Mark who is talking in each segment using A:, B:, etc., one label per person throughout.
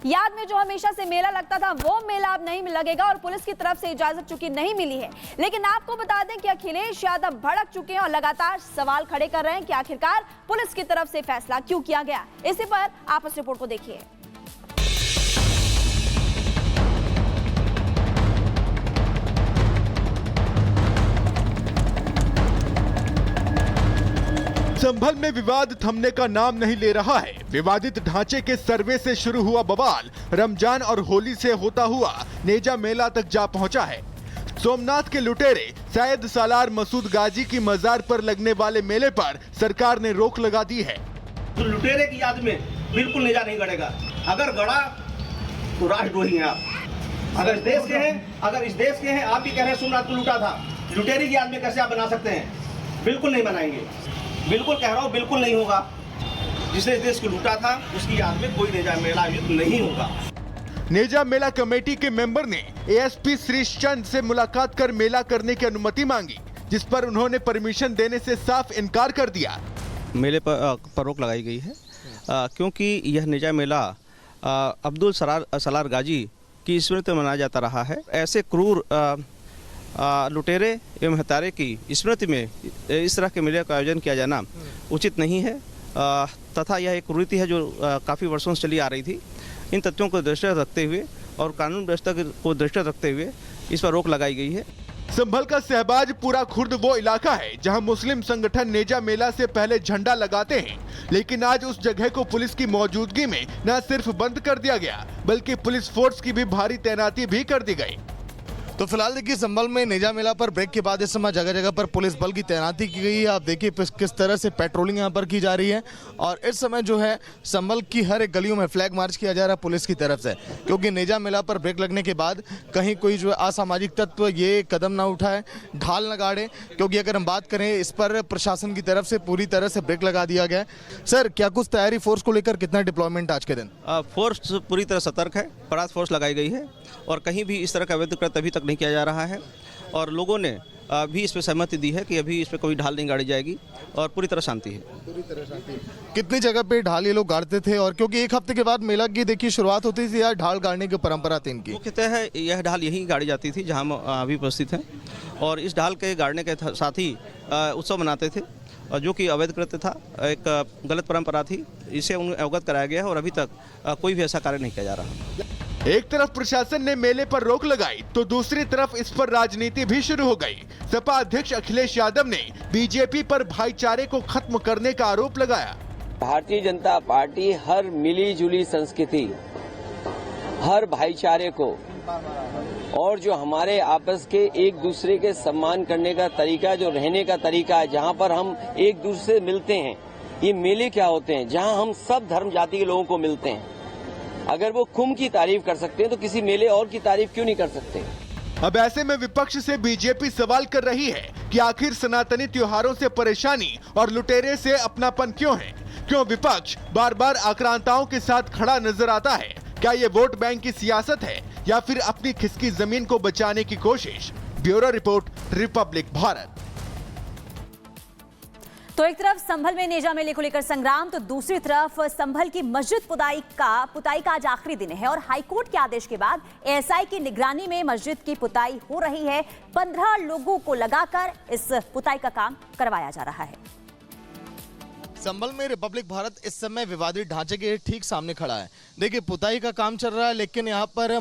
A: याद में जो हमेशा से मेला लगता था वो मेला अब नहीं लगेगा और पुलिस की तरफ से इजाजत चूंकि नहीं मिली है। लेकिन आपको बता दें कि अखिलेश यादव भड़क चुके हैं और लगातार सवाल खड़े कर रहे हैं कि आखिरकार पुलिस की तरफ से फैसला क्यों किया गया। इसी पर आप इस रिपोर्ट को देखिए।
B: संभल में विवाद थमने का नाम नहीं ले रहा है। विवादित ढांचे के सर्वे से शुरू हुआ बवाल रमजान और होली से होता हुआ नेजा मेला तक जा पहुंचा है। सोमनाथ के लुटेरे सैयद सालार मसूद गाजी की मजार पर लगने वाले मेले पर सरकार ने रोक लगा दी है।
C: तो लुटेरे की याद में बिल्कुल नेजा नहीं गड़ेगा। अगर गड़ा तो राष्ट्रद्रोही हैं आप। अगर इस देश के हैं, आप भी कह रहे हैं सोमनाथ को लूटा था, लुटेरे की याद में कैसे आप बना सकते हैं? बिल्कुल नहीं बनाएंगे। बिल्कुल कह रहा हूँ, बिल्कुल नहीं होगा। जिसने इस देश को लूटा था उसकी याद में कोई नेजा मेला आयोजित नहीं होगा।
B: नेजा मेला कमेटी के मेंबर ने एएसपी श्रीश चंद से मुलाकात कर मेला करने की अनुमति मांगी, जिस पर उन्होंने परमिशन देने से साफ इनकार कर दिया।
D: मेले पर रोक लगाई गई है क्योंकि यह नेजा मेला अब्दुल सलार गाजी की स्मृति में मनाया जाता रहा है। ऐसे क्रूर लुटेरे एवं हत्यारे की स्मृति में इस तरह के मेले का आयोजन किया जाना उचित नहीं है तथा यह एक कुरीति है जो काफ़ी वर्षों से चली आ रही थी। इन तथ्यों को दृष्टिगत रखते हुए और कानून व्यवस्था को दृष्टिगत रखते हुए इस पर रोक लगाई गई है।
B: संभल का सहबाजपुरा खुर्द वो इलाका है जहां मुस्लिम संगठन नेजा मेला से पहले झंडा लगाते हैं, लेकिन आज उस जगह को पुलिस की मौजूदगी में न सिर्फ बंद कर दिया गया बल्कि पुलिस फोर्स की भी भारी तैनाती भी कर दी गई।
E: तो फिलहाल देखिए संभल में नेजा मेला पर ब्रेक के बाद इस समय जगह जगह पर पुलिस बल की तैनाती की गई है। आप देखिए किस तरह से पेट्रोलिंग यहाँ पर की जा रही है और इस समय जो है संभल की हर एक गलियों में फ्लैग मार्च किया जा रहा है पुलिस की तरफ से, क्योंकि नेजा मेला पर ब्रेक लगने के बाद कहीं कोई जो है असामाजिक तत्व ये कदम ना उठाए, ढाल न गाड़े, क्योंकि अगर हम बात करें इस पर प्रशासन की तरफ से पूरी तरह से ब्रेक लगा दिया गया है। सर, क्या कुछ तैयारी फोर्स को लेकर, कितना डिप्लॉयमेंट आज के दिन?
D: फोर्स पूरी तरह सतर्क है, परात फोर्स लगाई गई है और कहीं भी इस तरह का अवैध कृत्य अभी तक नहीं किया जा रहा है और लोगों ने भी इस पर सहमति दी है कि अभी इस पर कोई ढाल नहीं गाड़ी जाएगी और पूरी तरह शांति है।
E: पूरी तरह शांति। कितनी जगह पे ढाल ये लोग गाड़ते थे और क्योंकि एक हफ्ते के बाद मेला की देखिए शुरुआत होती थी, यार ढाल गाड़ने की परंपरा थी इनकी।
D: मुख्यतः है यह ढाल यहीं गाड़ी जाती थी जहां हम अभी उपस्थित हैं और इस ढाल के गाड़ने के साथ ही उत्सव मनाते थे जो कि अवैध कृत्य था, एक गलत परंपरा थी। इसे उन्हें अवगत कराया गया है और अभी तक कोई भी ऐसा कार्य नहीं किया जा रहा।
B: एक तरफ प्रशासन ने मेले पर रोक लगाई तो दूसरी तरफ इस पर राजनीति भी शुरू हो गई। सपा अध्यक्ष अखिलेश यादव ने बीजेपी पर भाईचारे को खत्म करने का आरोप लगाया।
F: भारतीय जनता पार्टी हर मिली जुली संस्कृति, हर भाईचारे को और जो हमारे आपस के एक दूसरे के सम्मान करने का तरीका, जो रहने का तरीका है, जहां पर हम एक दूसरे से मिलते हैं, ये मेले क्या होते हैं जहां हम सब धर्म जाति के लोगों को मिलते हैं। अगर वो कुंभ की तारीफ कर सकते हैं तो किसी मेले और की तारीफ क्यों नहीं कर सकते?
B: अब ऐसे में विपक्ष से बीजेपी सवाल कर रही है कि आखिर सनातनी त्योहारों से परेशानी और लुटेरे से अपनापन क्यों है? क्यों विपक्ष बार बार आक्रांताओं के साथ खड़ा नजर आता है? क्या ये वोट बैंक की सियासत है या फिर अपनी खिसकी जमीन को बचाने की कोशिश? Bureau report, Republic Bharat.
A: तो एक तरफ संभल में नेजा मेले को लेकर संग्राम, तो दूसरी तरफ संभल की मस्जिद पुताई का आज आखिरी दिन है और हाईकोर्ट के आदेश के बाद एएसआई की निगरानी में मस्जिद की पुताई हो रही है। 15 लोगों को लगाकर इस पुताई का काम करवाया जा रहा है।
E: संभल में रिपब्लिक भारत इस समय विवादित ढांचे के ठीक सामने खड़ा है। देखिए पुताई का काम चल रहा है, लेकिन यहाँ पर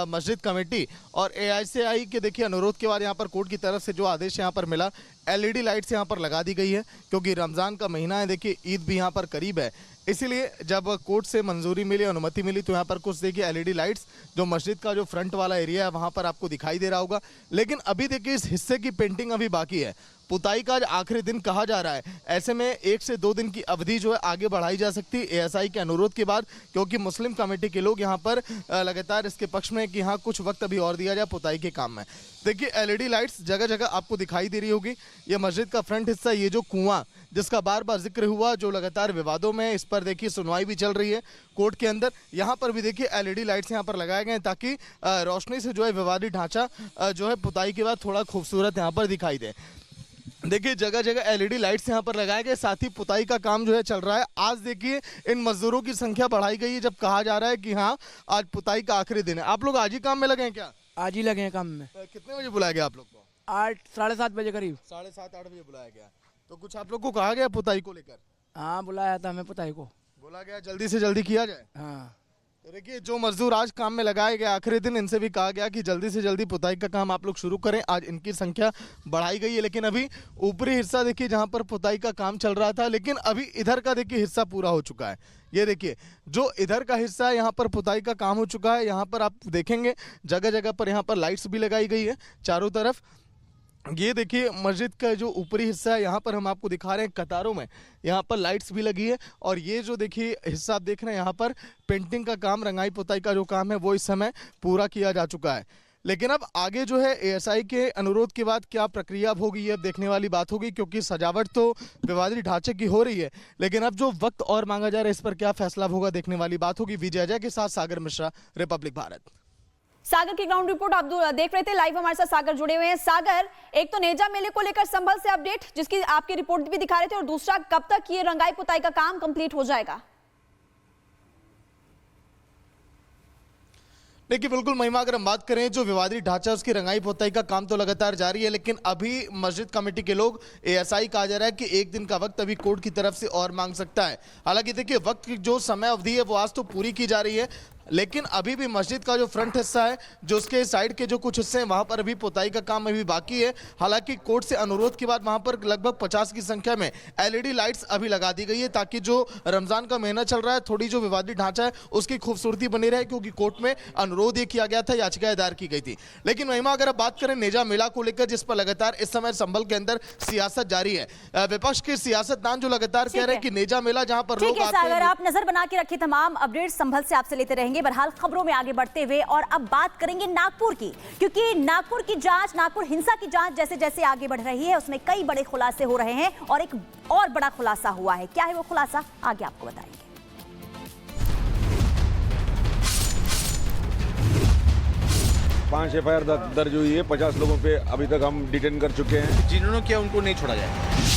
E: मस्जिद कमेटी और एएसआई के देखिए अनुरोध के बाद यहाँ पर कोर्ट की तरफ से जो आदेश यहाँ पर मिला, एलईडी लाइट्स यहाँ पर लगा दी गई है, क्योंकि रमज़ान का महीना है, देखिए ईद भी यहाँ पर करीब है। इसीलिए जब कोर्ट से मंजूरी मिली, अनुमति मिली, तो यहाँ पर कुछ देखिए एलईडी लाइट्स जो मस्जिद का जो फ्रंट वाला एरिया है वहाँ पर आपको दिखाई दे रहा होगा। लेकिन अभी देखिए इस हिस्से की पेंटिंग अभी बाकी है। पुताई का आज आखिरी दिन कहा जा रहा है, ऐसे में 1 से 2 दिन की अवधि जो है आगे बढ़ाई जा सकती है एएसआई के अनुरोध के बाद, क्योंकि मुस्लिम कमेटी के लोग यहाँ पर लगातार इसके पक्ष में कि हाँ कुछ वक्त अभी और दिया जाए पुताई के काम में। देखिए एलईडी लाइट्स जगह जगह आपको दिखाई दे रही होगी। ये मस्जिद का फ्रंट हिस्सा, ये जो कुआं जिसका बार बार जिक्र हुआ, जो लगातार विवादों में, इस पर देखिए सुनवाई भी चल रही है कोर्ट के अंदर। यहाँ पर भी देखिए एलईडी लाइट्स यहाँ पर लगाए गए हैं ताकि रोशनी से जो है विवादित ढांचा जो है पुताई के बाद थोड़ा खूबसूरत यहाँ पर दिखाई दे। देखिए जगह जगह एलईडी लाइट्स यहाँ पर लगाए गए, साथ ही पुताई का काम जो है चल रहा है। आज देखिए इन मजदूरों की संख्या बढ़ाई गई है, जब कहा जा रहा है कि हाँ आज पुताई का आखिरी दिन है। आप लोग आज ही काम में लगे हैं क्या?
G: आज ही लगे हैं काम में।
E: कितने बजे बुलाया गया आप लोग को?
G: 7:30 बजे करीब।
E: 7:30-8 बजे बुलाया गया। तो कुछ आप लोग को कहा गया पुताई को लेकर?
G: हाँ बुलाया था हमें पुताई को।
E: बोला गया जल्दी से जल्दी किया जाए।
G: हाँ
E: तो देखिए जो मजदूर आज काम में लगाए गए आखिरी दिन, इनसे भी कहा गया कि जल्दी से जल्दी पुताई का काम आप लोग शुरू करें। आज इनकी संख्या बढ़ाई गई है, लेकिन अभी ऊपरी हिस्सा देखिए जहां पर पुताई का काम चल रहा था, लेकिन अभी इधर का देखिए हिस्सा पूरा हो चुका है। ये देखिए जो इधर का हिस्सा है यहाँ पर पुताई का काम हो चुका है। यहाँ पर आप देखेंगे जगह जगह पर यहाँ पर लाइट्स भी लगाई गई है चारों तरफ। ये देखिए मस्जिद का जो ऊपरी हिस्सा है यहाँ पर हम आपको दिखा रहे हैं, कतारों में यहाँ पर लाइट्स भी लगी है। और ये जो देखिए हिस्सा आप देख रहे हैं यहाँ पर पेंटिंग का काम, रंगाई पुताई का जो काम है वो इस समय पूरा किया जा चुका है। लेकिन अब आगे जो है एएसआई के अनुरोध के बाद क्या प्रक्रिया अब होगी, ये अब देखने वाली बात होगी, क्योंकि सजावट तो विवादित ढांचे की हो रही है, लेकिन अब जो वक्त और मांगा जा रहा है इस पर क्या फैसला होगा देखने वाली बात होगी। विजय अजय के साथ सागर मिश्रा, रिपब्लिक भारत।
H: सागर की ग्राउंड रिपोर्ट आप देख रहे थे, लाइव हमारे साथ सागर जुड़े हुए हैं। सागर, एक तो नेजा मेले को लेकर संभल से अपडेट जिसकी आपकी रिपोर्ट भी दिखा रहे थे, और दूसरा कब तक ये रंगाई पुताई का काम कंप्लीट हो जाएगा?
E: देखिए बिल्कुल महिमा, अगर हम बात करें जो विवादित ढांचा उसकी रंगाई पुताई का काम तो लगातार जारी है, लेकिन अभी मस्जिद कमेटी के लोग एएसआई कहा जा रहा है कि एक दिन का वक्त अभी कोर्ट की तरफ से और मांग सकता है। हालांकि देखिए वक्त की जो समय अवधि है वो आज तो पूरी की जा रही है, लेकिन अभी भी मस्जिद का जो फ्रंट हिस्सा है, जो उसके साइड के जो कुछ हिस्से हैं वहां पर अभी पुताई का काम अभी बाकी है। हालांकि कोर्ट से अनुरोध के बाद वहां पर लगभग 50 की संख्या में एलईडी लाइट्स अभी लगा दी गई है, ताकि जो रमजान का महीना चल रहा है थोड़ी जो विवादित ढांचा है उसकी खूबसूरती बनी रहे, क्योंकि कोर्ट में अनुरोध ये किया गया था, याचिका दायर की गई थी। लेकिन महिमा अगर आप बात करें नेजा मेला को लेकर, जिस पर लगातार इस समय संभल के अंदर सियासत जारी है, विपक्ष के सियासतदान जो लगातार कह रहे हैं कि नेजा मेला जहां पर लोग आते हैं।
A: आप नजर बना के रखिए, तमाम अपडेट संभल से आपसे लेते रहेंगे। बहरहाल खबरों में आगे बढ़ते हुए और अब बात करेंगे नागपुर की, क्योंकि नागपुर की जांच, नागपुर हिंसा की जांच जैसे जैसे आगे बढ़ रही है उसमें कई बड़े खुलासे हो रहे हैं, और एक और बड़ा खुलासा हुआ है। क्या है वो खुलासा, आगे आपको बताएंगे।
I: 5 एफआईआर दर्ज हुई है, 50 लोगों पे अभी तक हम डिटेन कर चुके हैं।
E: जिन्होंने किया उनको नहीं छोड़ा जाए।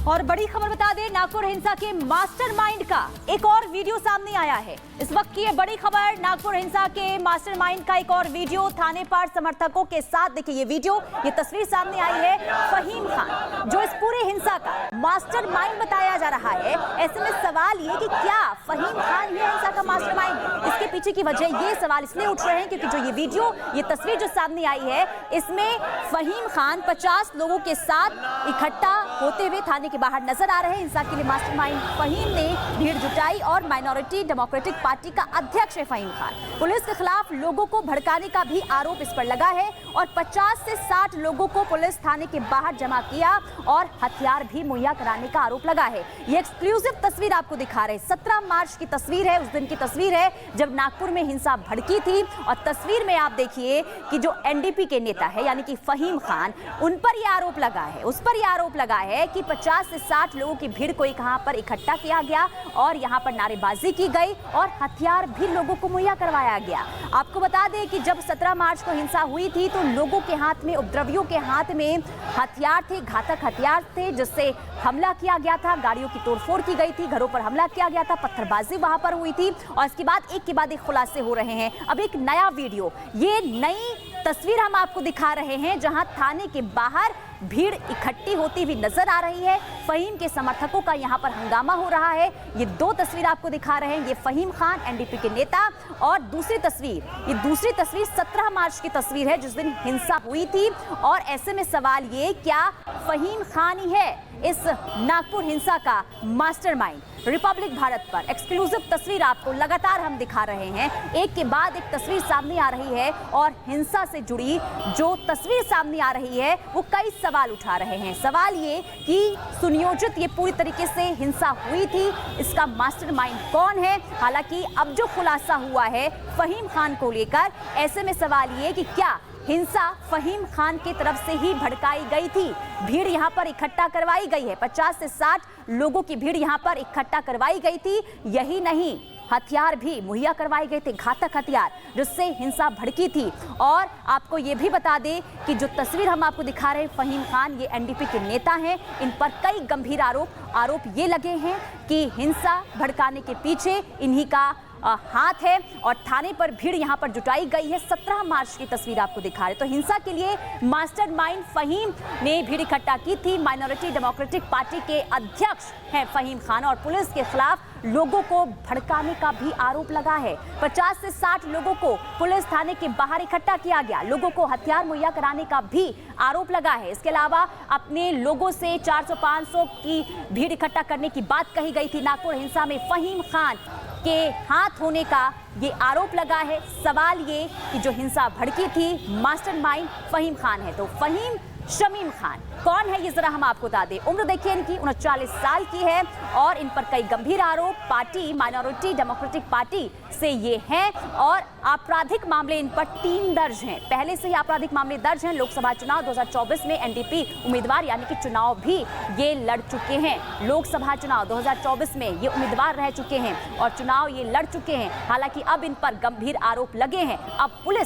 A: और बड़ी खबर बता दें, नागपुर हिंसा के मास्टरमाइंड का एक और वीडियो सामने आया है। इस वक्त की ये बड़ी खबर, नागपुर हिंसा के मास्टरमाइंड का एक और वीडियो थाने पर समर्थकों के साथ। देखिए ये वीडियो, ये तस्वीर सामने आई है। फहीम खान जो इस पूरे हिंसा का मास्टरमाइंड बताया जा रहा है, ऐसे में सवाल ये कि क्या फहीम खान ये हिंसा का मास्टरमाइंड? इसके पीछे की वजह, ये सवाल इसलिए उठ रहे हैं क्योंकि जो ये वीडियो, ये तस्वीर जो सामने आई है, इसमें फहीम खान 50 लोगों के साथ इकट्ठा होते हुए थाने के बाहर नजर आ रहे हैं। हिंसा के लिए मास्टरमाइंड फहीम ने भीड़ जुटाई और माइनॉरिटी डेमोक्रेटिक पार्टी का अध्यक्ष है फहीम खान। पुलिस के खिलाफ लोगों को भड़काने का भी आरोप इस पर लगा है और 50 से 60 लोगों को पुलिस थाने के बाहर जमा किया और हथियार भी मुहैया कराने का आरोप लगा है। ये एक्सक्लूसिव तस्वीर आपको दिखा रहे हैं, 17 मार्च की तस्वीर है, उस दिन की तस्वीर है जब नागपुर में हिंसा भड़की थी। और तस्वीर में आप देखिए कि जो एनडीपी के नेता है यानी कि फहीम खान, उन पर यह आरोप लगा है, उस पर यह आरोप लगा है कि 50 से 60 लोगों की भीड़ को यहां पर इकट्ठा किया गया और यहां पर नारेबाजी की गई और हथियार भी लोगों को मुहैया करवाया गया। आपको बता दें कि जब 17 मार्च को हिंसा हुई थी तो लोगों के हाथ में, उपद्रवियों के हाथ में हथियार थे, घातक हथियार थे, जिससे हमला किया गया था, गाड़ियों की तोड़फोड़ की गई थी, घरों पर हमला किया गया था, पत्थरबाजी वहां पर हुई थी। और इसके बाद एक के बाद एक खुलासे हो रहे हैं। अब एक नया वीडियो, ये नई तस्वीर हम आपको दिखा रहे हैं जहां थाने के बाहर भीड़ इकट्ठी होती हुई नजर आ रही है। फहीम के समर्थकों का यहां पर हंगामा हो रहा है। ये दो तस्वीर आपको दिखा रहे हैं, ये फहीम खान एनडीपी के नेता, और दूसरी तस्वीर 17 मार्च की तस्वीर है जिस दिन हिंसा हुई थी। और ऐसे में सवाल ये, क्या फहीम खान ही है इस नागपुर हिंसा का मास्टरमाइंड? रिपब्लिक भारत पर एक्सक्लूसिव तस्वीर आपको लगातार हम दिखा रहे हैं, एक के बाद एक तस्वीर सामने आ रही है और हिंसा से जुड़ी जो तस्वीर सामने आ रही है वो कई सवाल उठा रहे हैं। सवाल ये कि सुनियोजित ये पूरी तरीके से हिंसा हुई थी, इसका मास्टरमाइंड कौन है? हालांकि अब जो खुलासा हुआ है फहीम खान को लेकर, ऐसे में सवाल ये कि क्या हिंसा फहीम खान की तरफ से ही भड़काई गई थी? भीड़ यहां पर इकट्ठा करवाई गई है, 50 से 60 लोगों की भीड़ यहां पर इकट्ठा करवाई गई थी। यही नहीं, हथियार भी मुहैया करवाए गए थे, घातक हथियार, जिससे हिंसा भड़की थी। और आपको ये भी बता दें कि जो तस्वीर हम आपको दिखा रहे हैं, फहीम खान ये एनडीपी के नेता हैं। इन पर कई गंभीर आरोप ये लगे हैं कि हिंसा भड़काने के पीछे इन्हीं का हाथ है और थाने पर भीड़ यहां पर जुटाई गई है। 17 मार्च की तस्वीर आपको दिखा रहे। तो हिंसा के लिए मास्टरमाइंड फहीम ने भीड़ इकट्ठा की थी। माइनॉरिटी डेमोक्रेटिक पार्टी के अध्यक्ष हैं फहीम खान और पुलिस के खिलाफ लोगों को भड़काने का भी आरोप लगा है। 50 से 60 लोगों को पुलिस थाने के बाहर इकट्ठा किया गया। लोगों को हथियार मुहैया कराने का भी आरोप लगा है। इसके अलावा अपने लोगों से 400-500 की भीड़ इकट्ठा करने की बात कही गई थी। नागपुर हिंसा में फहीम खान के हाथ होने का ये आरोप लगा है। सवाल ये कि जो हिंसा भड़की थी मास्टरमाइंड फहीम खान है। तो फहीम शमीम खान कौन है ये जरा हम आपको बता दें। उम्र देखिए इनकी 39 साल की है और इन पर कई गंभीर आरोप पार्टी माइनॉरिटी डेमोक्रेटिक पार्टी से ये हैं और आपराधिक मामले इन पर 3 दर्ज हैं। पहले से ही आपराधिक मामले दर्ज हैं। लोकसभा चुनाव 2024 में एनडीपी उम्मीदवार यानी कि चुनाव भी ये लड़ चुके हैं। लोकसभा चुनाव 2024 में ये उम्मीदवार रह चुके हैं और चुनाव ये लड़ चुके हैं। हालांकि अब इन पर गंभीर आरोप लगे हैं। अब पुलिस